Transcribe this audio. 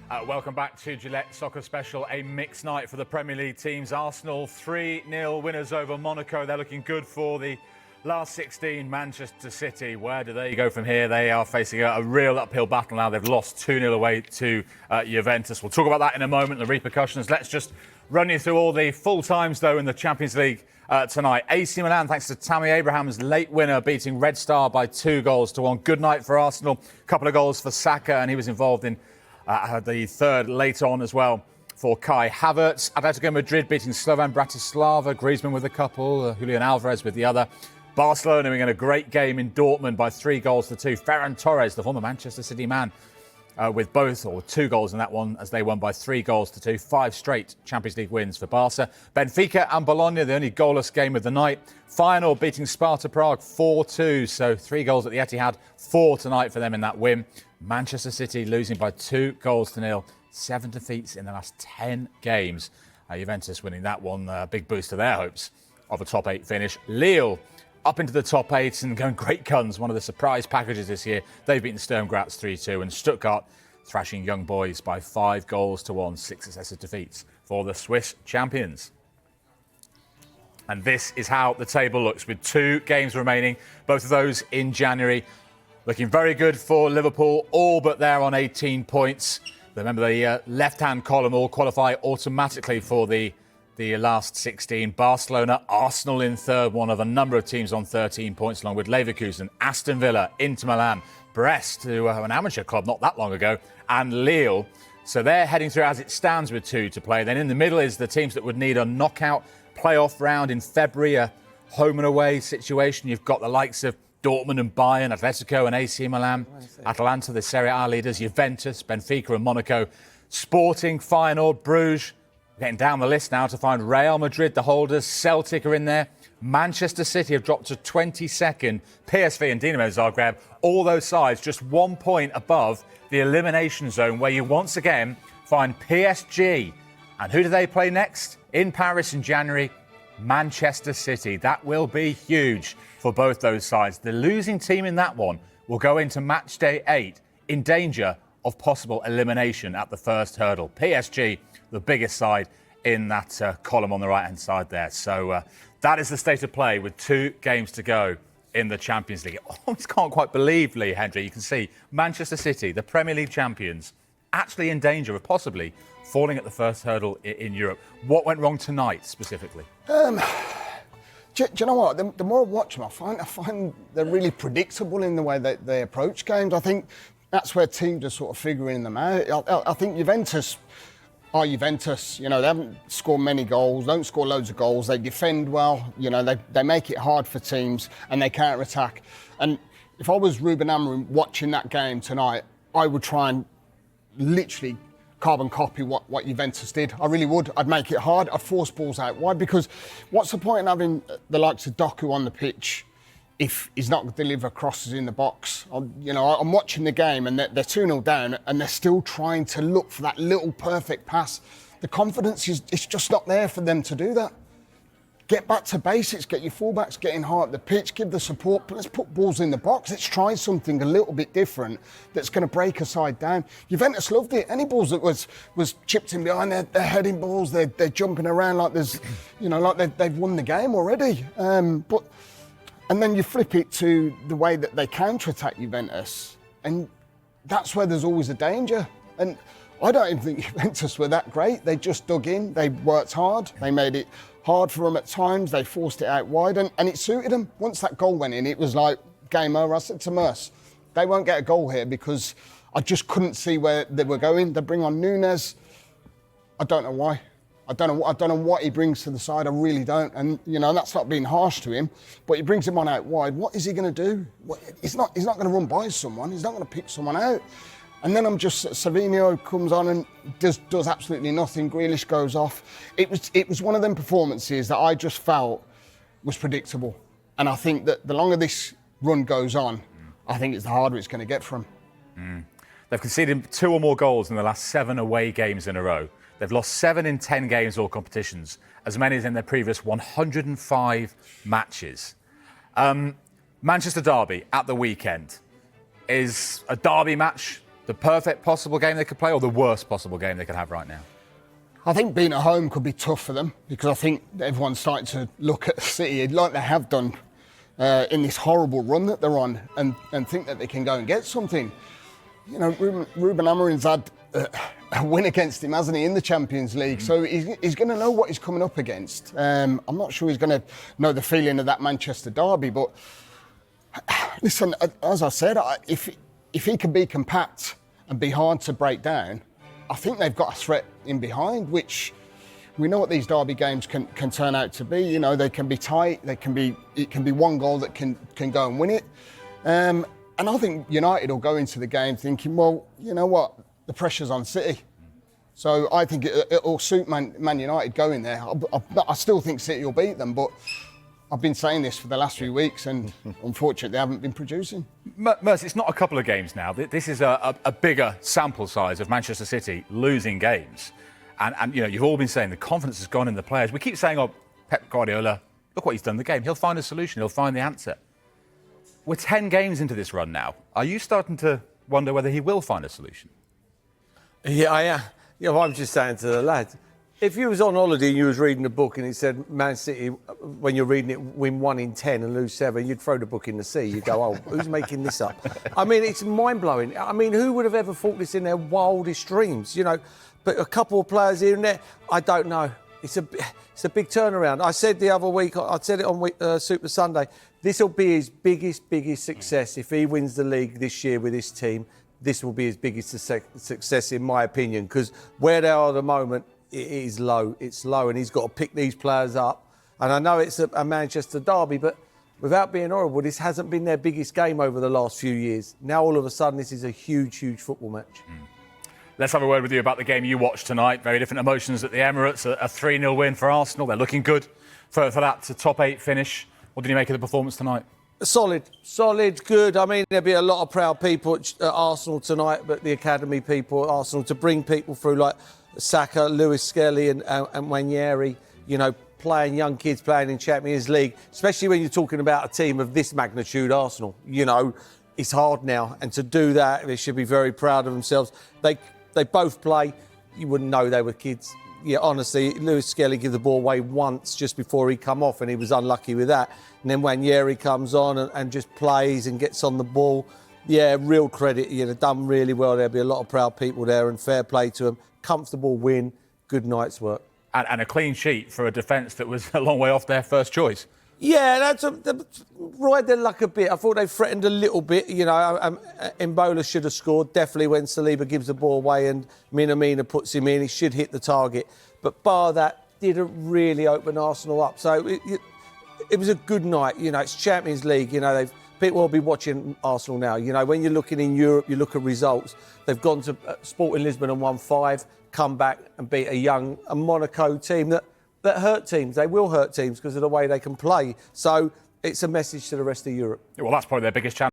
Welcome back to Gillette Soccer Special, a mixed night for the Premier League teams. Arsenal 3-0 winners over Monaco. They're looking good for the last 16. Manchester City, where do they go from here? They are facing a real uphill battle now. They've lost 2-0 away to Juventus. We'll talk about that in a moment, the repercussions. Let's just run you through all the full times, though, in the Champions League tonight. AC Milan, thanks to Tammy Abraham's late winner, beating Red Star by 2-1. Good night for Arsenal. A couple of goals for Saka, and he was involved in the third later on as well for Kai Havertz. Atletico Madrid beating Slovan Bratislava. Griezmann with a couple, Julian Alvarez with the other. Barcelona winning a great game in Dortmund by 3-2. Ferran Torres, the former Manchester City man, with both or 2 goals in that one as they won by 3-2. 5 straight Champions League wins for Barca. Benfica and Bologna, the only goalless game of the night. Feyenoord beating Sparta Prague 4-2. So 3 goals at the Etihad, 4 tonight for them in that win. Manchester City losing by 2-0. 7 defeats in the last 10 games. Juventus winning that one, big boost to their hopes of a top 8 finish. Lille up into the top 8 and going great guns. One of the surprise packages this year. They've beaten Sturm Graz 3-2 and Stuttgart thrashing Young Boys by 5-1. 6 successive defeats for the Swiss champions. And this is how the table looks with 2 games remaining, both of those in January. Looking very good for Liverpool, all but they're on 18 points. Remember, the left-hand column all qualify automatically for the last 16. Barcelona, Arsenal in third, one of a number of teams on 13 points, along with Leverkusen, Aston Villa, Inter Milan, Brest, who were an amateur club not that long ago, and Lille. So they're heading through as it stands with 2 to play. Then in the middle is the teams that would need a knockout playoff round in February, a home and away situation. You've got the likes of Dortmund and Bayern, Atletico and AC Milan, Atalanta, the Serie A leaders, Juventus, Benfica and Monaco, Sporting, Feyenoord, Bruges. Getting down the list now to find Real Madrid, the holders. Celtic are in there. Manchester City have dropped to 22nd. PSV and Dinamo Zagreb, all those sides just 1 point above the elimination zone, where you once again find PSG. And who do they play next? In Paris in January, Manchester City. That will be huge for both those sides. The losing team in that one will go into match day 8 in danger of possible elimination at the first hurdle. PSG, the biggest side in that column on the right-hand side there. So that is the state of play with 2 games to go in the Champions League. I almost can't quite believe, Lee Hendry, you can see Manchester City, the Premier League champions, actually in danger of possibly falling at the first hurdle in Europe. What went wrong tonight specifically? Do you know what? The more I watch them, I find they're really predictable in the way that they approach games. I think that's where teams are sort of figuring them out. I think Juventus are Juventus. You know, they haven't scored many goals, don't score loads of goals. They defend well. You know, they make it hard for teams and they counter-attack. And if I was Ruben Amorim watching that game tonight, I would try and literally carbon copy what Juventus did. I really would. I'd make it hard. I'd force balls out wide, because what's the point in having the likes of Doku on the pitch if he's not going to deliver crosses in the box? I'm watching the game and they're 2-0 down and they're still trying to look for that little perfect pass. The confidence it's just not there for them to do that. Get back to basics, get your fullbacks getting high up the pitch, give the support, but let's put balls in the box. Let's try something a little bit different that's going to break a side down. Juventus loved it. Any balls that was chipped in behind, they're heading balls, they're jumping around like there's, like they've won the game already. And then you flip it to the way that they counter-attack Juventus, and that's where there's always a danger. And I don't even think Juventus were that great. They just dug in, they worked hard, they made it hard for them at times, they forced it out wide, and it suited them. Once that goal went in, it was like game over. I said to Merce, they won't get a goal here, because I just couldn't see where they were going. They bring on Nunes. I don't know why. I don't know what he brings to the side. I really don't. And that's not being harsh to him, but he brings him on out wide. What is he going to do? He's not going to run by someone. He's not going to pick someone out. And then Savinho comes on and does absolutely nothing. Grealish goes off. It was one of them performances that I just felt was predictable. And I think that the longer this run goes on, I think it's the harder it's going to get for them. They've conceded 2 or more goals in the last 7 away games in a row. They've lost 7 in 10 games or competitions, as many as in their previous 105 matches. Manchester Derby at the weekend. Is a derby match The perfect possible game they could play or the worst possible game they could have right now? I think being at home could be tough for them because I think everyone's starting to look at City like they have done in this horrible run that they're on and think that they can go and get something. You know, Ruben Amorim's had a win against him, hasn't he, in the Champions League? So he's going to know what he's coming up against. I'm not sure he's going to know the feeling of that Manchester derby, but listen, as I said, if he can be compact and be hard to break down, I think they've got a threat in behind, which we know what these derby games can turn out to be. You know, they can be tight. It can be one goal that can go and win it. And I think United will go into the game thinking, well, you know what, the pressure's on City. So I think it'll suit Man United going there. I still think City will beat them, but I've been saying this for the last few weeks, and unfortunately, they haven't been producing. Merce, it's not a couple of games now. This is a bigger sample size of Manchester City losing games. And you know, you've all been saying the confidence has gone in the players. We keep saying, oh, Pep Guardiola, look what he's done in the game. He'll find a solution. He'll find the answer. We're 10 games into this run now. Are you starting to wonder whether he will find a solution? Yeah, I am. You know, I'm just saying to the lads, if you was on holiday and you was reading a book and it said Man City, when you're reading it, win 1 in 10 and lose 7, you'd throw the book in the sea. You'd go, oh, who's making this up? I mean, it's mind-blowing. I mean, who would have ever thought this in their wildest dreams? You know, but a couple of players here and there, I don't know. It's a big turnaround. I said the other week, I said it on Super Sunday, this will be his biggest success if he wins the league this year with this team. This will be his biggest success, in my opinion, because where they are at the moment, it is low. It's low, and he's got to pick these players up. And I know it's a Manchester derby, but without being horrible, this hasn't been their biggest game over the last few years. Now, all of a sudden, this is a huge football match. Let's have a word with you about the game you watched tonight. Very different emotions at the Emirates. A 3-0 win for Arsenal. They're looking good for that top 8 finish. What did you make of the performance tonight? Solid, good. I mean, there'll be a lot of proud people at Arsenal tonight, but the academy people at Arsenal to bring people through like Saka, Lewis Skelly and Wanyeri, you know, young kids playing in Champions League, especially when you're talking about a team of this magnitude, Arsenal. You know, it's hard now, and to do that, they should be very proud of themselves. They both play. You wouldn't know they were kids. Yeah, honestly, Lewis Skelly gave the ball away once just before he come off, and he was unlucky with that. And then Wanyeri comes on and just plays and gets on the ball. Yeah, real credit. You know, done really well. There'll be a lot of proud people there, and fair play to them. Comfortable win, good night's work. And a clean sheet for a defence that was a long way off their first choice. Yeah, that's ride their luck a bit. I thought they threatened a little bit. You know, Mbola should have scored, definitely when Saliba gives the ball away and Minamino puts him in. He should hit the target. But bar that, didn't really open Arsenal up. So it was a good night. You know, it's Champions League. You know, people will be watching Arsenal now. You know, when you're looking in Europe, you look at results. They've gone to Sporting Lisbon and won 5, come back and beat a Monaco team that hurt teams. They will hurt teams because of the way they can play. So it's a message to the rest of Europe. Well, that's probably their biggest challenge.